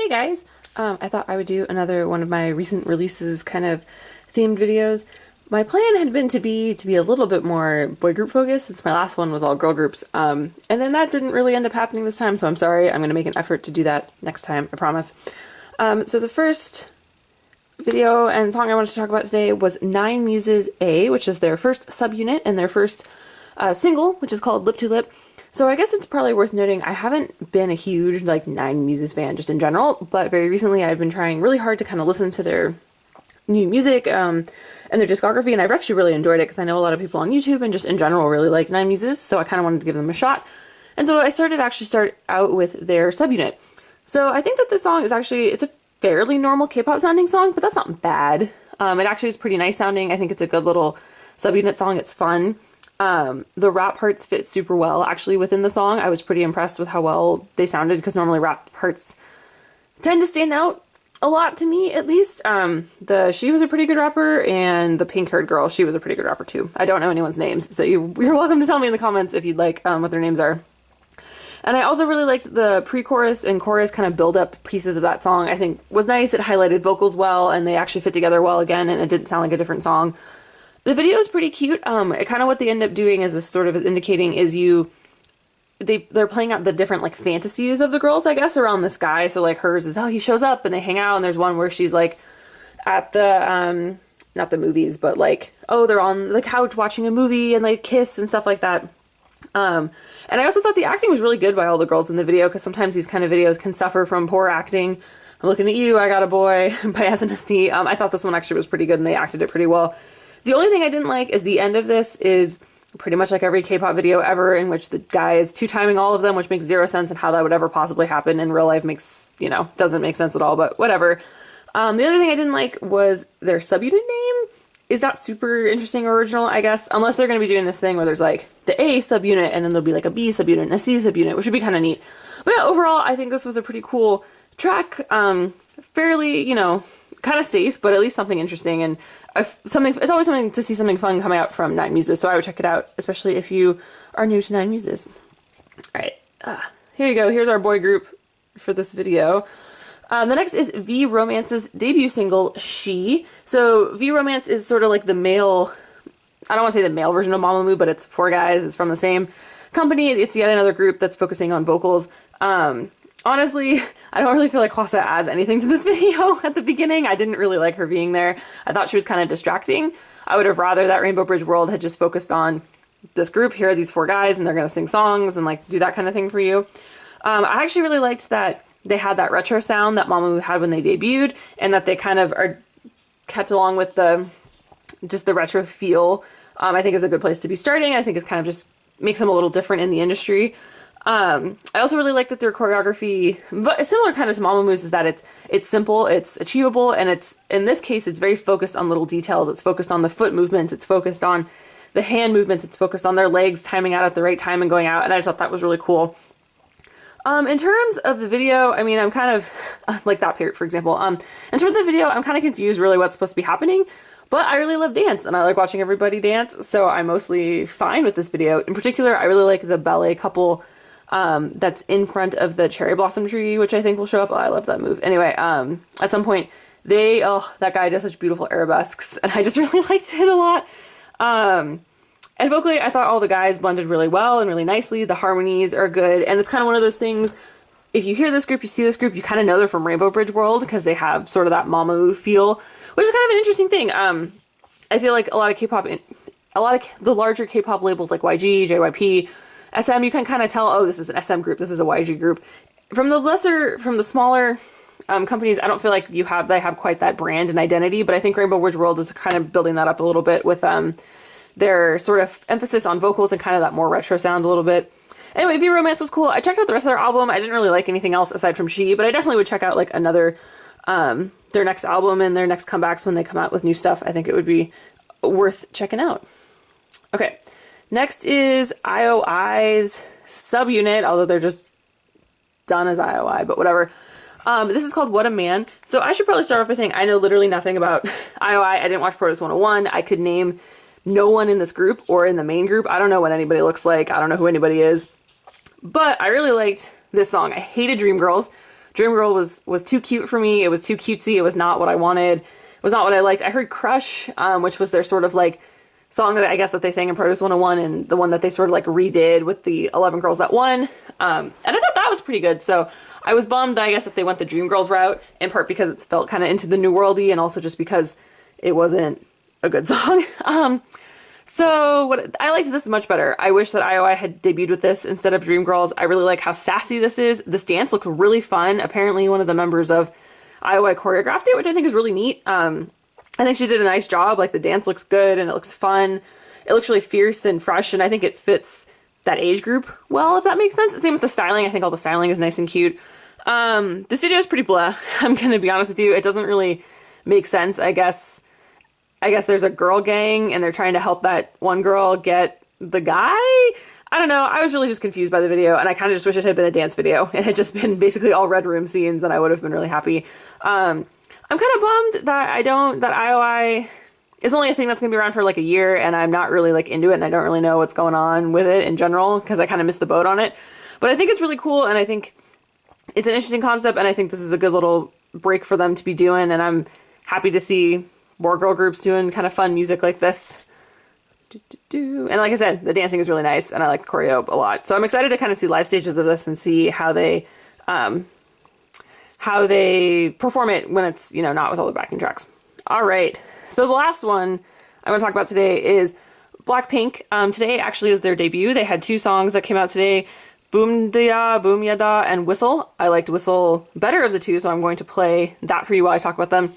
Hey guys! I thought I would do another one of my recent releases kind of themed videos. My plan had been to be a little bit more boy group focused since my last one was all girl groups. And then that didn't really end up happening this time, so I'm sorry. I'm going to make an effort to do that next time, I promise. So the first video and song I wanted to talk about today was Nine Muses A, which is their first subunit and their first single, which is called Lip to Lip. So I guess it's probably worth noting I haven't been a huge like Nine Muses fan just in general, but very recently I've been trying really hard to kind of listen to their new music and their discography, and I've actually really enjoyed it because I know a lot of people on YouTube and just in general really like Nine Muses, so I kind of wanted to give them a shot. And so I started out with their subunit. So I think that this song is it's a fairly normal K-pop sounding song, but that's not bad. It actually is pretty nice sounding. I think it's a good little subunit song. It's fun. The rap parts fit super well actually within the song. I was pretty impressed with how well they sounded because normally rap parts tend to stand out a lot to me, at least. She was a pretty good rapper, and the pink-haired girl, she was a pretty good rapper too. I don't know anyone's names, so you're welcome to tell me in the comments if you'd like what their names are. And I also really liked the pre-chorus and chorus kind of build-up pieces of that song. I think was nice. It highlighted vocals well, and they actually fit together well again, and it didn't sound like a different song. The video is pretty cute. Kind of what they end up doing is this sort of indicating is they're playing out the different like fantasies of the girls, I guess, around this guy. So like hers is, oh, he shows up and they hang out, and there's one where she's like at the not the movies, but like, oh, they're on the couch watching a movie and they kiss and stuff like that. And I also thought the acting was really good by all the girls in the video, because sometimes these kind of videos can suffer from poor acting. I'm looking at you, I got a boy by SNSD. I thought this one actually was pretty good and they acted it pretty well. The only thing I didn't like is the end of this is pretty much like every K-pop video ever, in which the guy is two-timing all of them, which makes zero sense, and how that would ever possibly happen in real life doesn't make sense at all, but whatever. The other thing I didn't like was their subunit name is not super interesting or original, I guess, unless they're going to be doing this thing where there's like the A subunit and then there'll be like a B subunit and a C subunit, which would be kind of neat. But yeah, overall, I think this was a pretty cool track. Fairly, kind of safe, but at least something interesting, and it's always something to see something fun coming out from Nine Muses, so I would check it out, especially if you are new to Nine Muses. Alright, here you go. Here's our boy group for this video. The next is V Romance's debut single, She. So V Romance is sort of like the male, I don't want to say the male version of Mamamoo, but it's four guys. It's from the same company. It's yet another group that's focusing on vocals. Honestly, I don't really feel like Hwasa adds anything to this video at the beginning. I didn't really like her being there. I thought she was kind of distracting. I would have rather that Rainbow Bridge World had just focused on this group. Here are these four guys, and they're going to sing songs and like do that kind of thing for you. I actually really liked that they had that retro sound that Mamamoo had when they debuted, and that they kind of are kept along with the retro feel. I think is a good place to be starting. I think it's kind of just makes them a little different in the industry. I also really like that their choreography, but similar kind of to Mamamoo's, is that it's simple, it's achievable, and it's, in this case, it's very focused on little details. It's focused on the foot movements, it's focused on the hand movements, it's focused on their legs timing out at the right time and going out, and I just thought that was really cool. In terms of the video, I mean, I'm kind of, like that part, for example, in terms of the video, I'm kind of confused really what's supposed to be happening, but I really love dance, and I like watching everybody dance, so I'm mostly fine with this video. In particular, I really like the ballet couple that's in front of the cherry blossom tree, which I think will show up. Oh, I love that move. Anyway, at some point, that guy does such beautiful arabesques, and I just really liked it a lot. And vocally, I thought all the guys blended really well and really nicely. The harmonies are good, and it's kind of one of those things, if you hear this group, you see this group, you kind of know they're from Rainbow Bridge World, because they have sort of that Mamamoo feel, which is kind of an interesting thing. I feel like a lot of the larger K-pop labels like YG, JYP, SM, you can kind of tell, oh, this is an SM group, this is a YG group. From the smaller companies, I don't feel like they have quite that brand and identity, but I think Rainbow Bridge World is kind of building that up a little bit with their sort of emphasis on vocals and kind of that more retro sound a little bit. Anyway, V Romance was cool. I checked out the rest of their album. I didn't really like anything else aside from She, but I definitely would check out like another, their next album and their next comebacks when they come out with new stuff. I think it would be worth checking out. Okay. Next is IOI's subunit, although they're just done as IOI, but whatever. This is called What a Man. So I should probably start off by saying I know literally nothing about IOI. I didn't watch Protest 101. I could name no one in this group or in the main group. I don't know what anybody looks like. I don't know who anybody is. But I really liked this song. I hated Dreamgirls. Dream Girl was too cute for me. It was too cutesy. It was not what I wanted. It was not what I liked. I heard Crush, which was their sort of like song that I guess that they sang in Produce 101, and the one that they sort of like redid with the 11 girls that won. And I thought that was pretty good. So I was bummed, I guess, that they went the Dream Girls route, in part because it felt kind of into the new worldy, and also just because it wasn't a good song. So what I liked this much better. I wish that IOI had debuted with this instead of Dream Girls. I really like how sassy this is. This dance looks really fun. Apparently one of the members of IOI choreographed it, which I think is really neat. I think she did a nice job. Like, the dance looks good and it looks fun. It looks really fierce and fresh, and I think it fits that age group well, if that makes sense. Same with the styling. I think all the styling is nice and cute. This video is pretty blah. I'm gonna be honest with you. It doesn't really make sense. I guess there's a girl gang and they're trying to help that one girl get the guy. I don't know. I was really just confused by the video, and I kind of just wish it had been a dance video. It had just been basically all red room scenes, and I would have been really happy. I'm kind of bummed that IOI is only a thing that's gonna be around for like a year, and I'm not really like into it, and I don't really know what's going on with it in general, because I kind of missed the boat on it. But I think it's really cool, and I think it's an interesting concept, and I think this is a good little break for them to be doing, and I'm happy to see more girl groups doing kind of fun music like this. And like I said, the dancing is really nice, and I like the choreo a lot. So I'm excited to kind of see live stages of this and see how they perform it when it's, you know, not with all the backing tracks. All right. So the last one I want to talk about today is BLACKPINK. Today actually is their debut. They had 2 songs that came out today, Boom Dia, Boom Yada, and Whistle. I liked Whistle better of the 2, so I'm going to play that for you while I talk about them.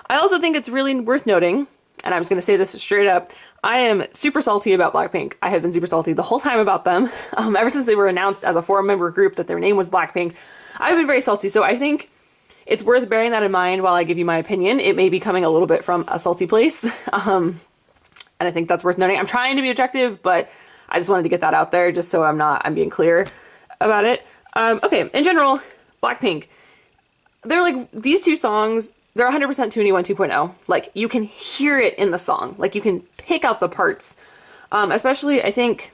I also think it's really worth noting, and I'm just going to say this straight up, I am super salty about BLACKPINK. I have been super salty the whole time about them. Ever since they were announced as a 4-member group that their name was BLACKPINK, I've been very salty. So I think it's worth bearing that in mind while I give you my opinion. It may be coming a little bit from a salty place, and I think that's worth noting. I'm trying to be objective, but I just wanted to get that out there just so I'm being clear about it. Okay, in general, BLACKPINK, they're like, these 2 songs, they're 100% Toonie 2.0. Like, you can hear it in the song. Like, you can pick out the parts. Especially, I think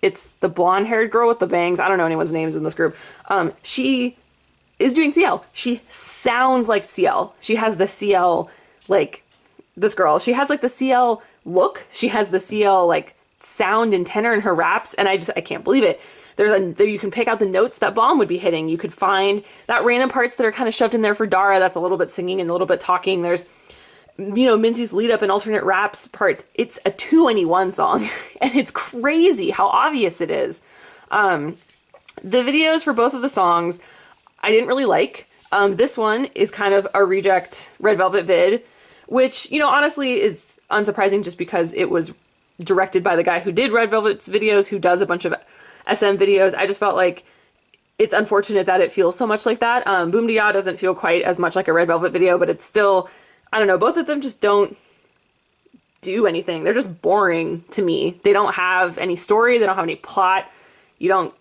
it's the blonde-haired girl with the bangs. I don't know anyone's names in this group. She is doing CL. She sounds like CL. She has the CL, like, this girl. She has, like, the CL look. She has the CL, like, sound and tenor in her raps, and I can't believe it. You can pick out the notes that Bomb would be hitting. You could find that random parts that are kind of shoved in there for Dara that's a little bit singing and a little bit talking. There's, you know, Minzy's lead up and alternate raps parts. It's a 2NE1 song, and it's crazy how obvious it is. The videos for both of the songs I didn't really like. This one is kind of a reject Red Velvet vid, which, you know, honestly is unsurprising just because it was directed by the guy who did Red Velvet's videos, who does a bunch of SM videos. I just felt like it's unfortunate that it feels so much like that. Boom Dia doesn't feel quite as much like a Red Velvet video, but it's still, I don't know, both of them just don't do anything. They're just boring to me. They don't have any story. They don't have any plot.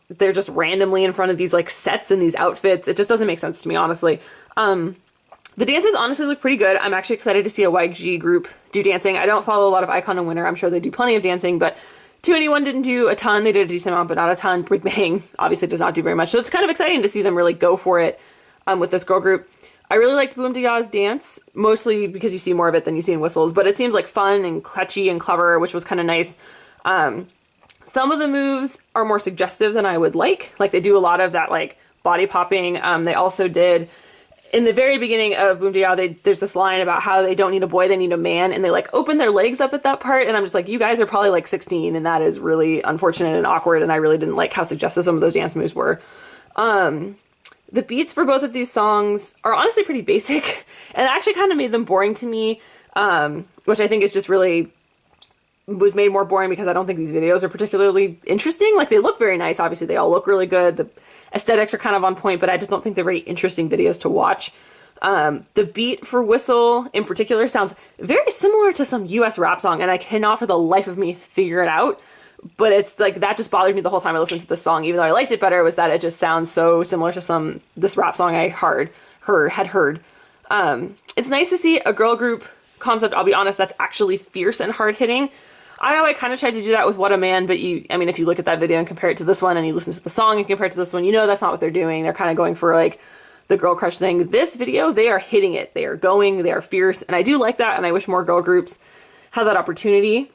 They're just randomly in front of these like sets and these outfits. It just doesn't make sense to me, honestly. The dances honestly look pretty good. I'm actually excited to see a YG group do dancing. I don't follow a lot of iKON and Winner. I'm sure they do plenty of dancing, but 2NE1 didn't do a ton. They did a decent amount, but not a ton. Big Bang obviously does not do very much. So it's kind of exciting to see them really go for it with this girl group. I really liked Boom Dia's dance, mostly because you see more of it than you see in Whistles, but it seems like fun and catchy and clever, which was kind of nice. Some of the moves are more suggestive than I would like. Like, they do a lot of that like body popping. They also did, in the very beginning of Boom Dia, there's this line about how they don't need a boy, they need a man, and they like open their legs up at that part, and I'm just like, you guys are probably like 16, and that is really unfortunate and awkward, and I really didn't like how suggestive some of those dance moves were. The beats for both of these songs are honestly pretty basic, and it actually kind of made them boring to me, which I think is just really was made more boring because I don't think these videos are particularly interesting. Like, they look very nice, obviously they all look really good, the aesthetics are kind of on point, but I just don't think they're very interesting videos to watch. The beat for Whistle in particular sounds very similar to some US rap song, and I cannot for the life of me figure it out, but it's like, that just bothered me the whole time I listened to this song. Even though I liked it better, was that it just sounds so similar to this rap song I had heard. It's nice to see a girl group concept, I'll be honest, that's actually fierce and hard-hitting. I know I kind of tried to do that with What a Man, but I mean, if you look at that video and compare it to this one, and you listen to the song and compare it to this one, you know that's not what they're doing. They're kind of going for like the girl crush thing. This video, they are hitting it. They are going, they are fierce, and I do like that, and I wish more girl groups had that opportunity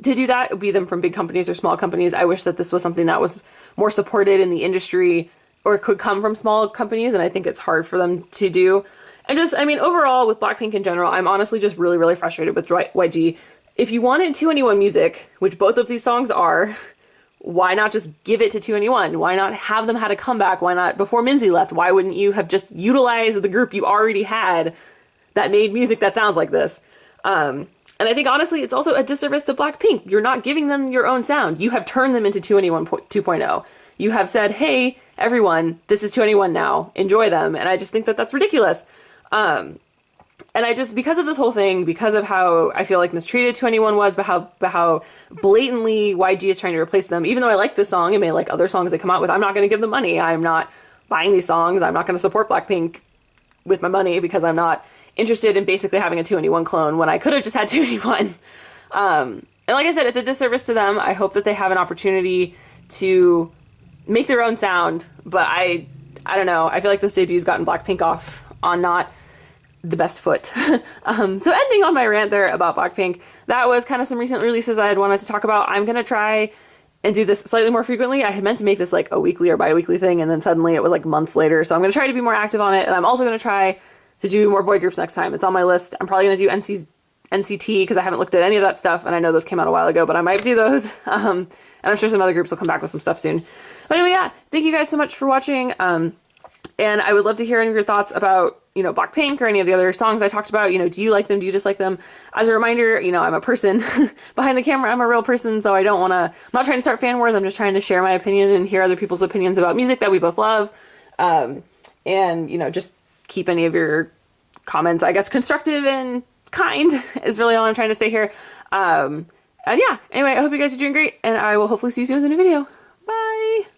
to do that, be them from big companies or small companies. I wish that this was something that was more supported in the industry or could come from small companies, and I think it's hard for them to do. And just, I mean, overall, with Blackpink in general, I'm honestly just really, really frustrated with YG. If you wanted 2NE1 music, which both of these songs are, why not just give it to 2NE1? Why not have them had a comeback? Why not, before Minzy left, why wouldn't you have just utilized the group you already had that made music that sounds like this? And I think, honestly, it's also a disservice to Blackpink. You're not giving them your own sound. You have turned them into 2NE1 2.0. You have said, hey, everyone, this is 2NE1 now. Enjoy them. And I just think that that's ridiculous. And I just, because of this whole thing, because of how I feel like mistreated 2NE1 was, but how blatantly YG is trying to replace them, even though I like this song and may like other songs they come out with, I'm not going to give them money. I'm not buying these songs. I'm not going to support Blackpink with my money because I'm not interested in basically having a 2NE1 clone when I could have just had 2NE1. And like I said, it's a disservice to them. I hope that they have an opportunity to make their own sound, but I don't know. I feel like this debut's gotten Blackpink off on not the best foot. So ending on my rant there about Blackpink, that was kind of some recent releases I had wanted to talk about. I'm going to try and do this slightly more frequently. I had meant to make this like a weekly or bi-weekly thing, and then suddenly it was like months later. So I'm going to try to be more active on it, and I'm also going to try to do more boy groups next time. It's on my list. I'm probably going to do NCT because I haven't looked at any of that stuff, and I know those came out a while ago, but I might do those. And I'm sure some other groups will come back with some stuff soon. But anyway, yeah, thank you guys so much for watching. And I would love to hear any of your thoughts about, you know, Blackpink or any of the other songs I talked about. You know, do you like them? Do you dislike them? As a reminder, you know, I'm a person behind the camera. I'm a real person, so I don't want to, I'm not trying to start fan wars. I'm just trying to share my opinion and hear other people's opinions about music that we both love. And, you know, just keep any of your comments, I guess, constructive and kind is really all I'm trying to say here. And yeah, anyway, I hope you guys are doing great, and I will hopefully see you soon in the new video. Bye!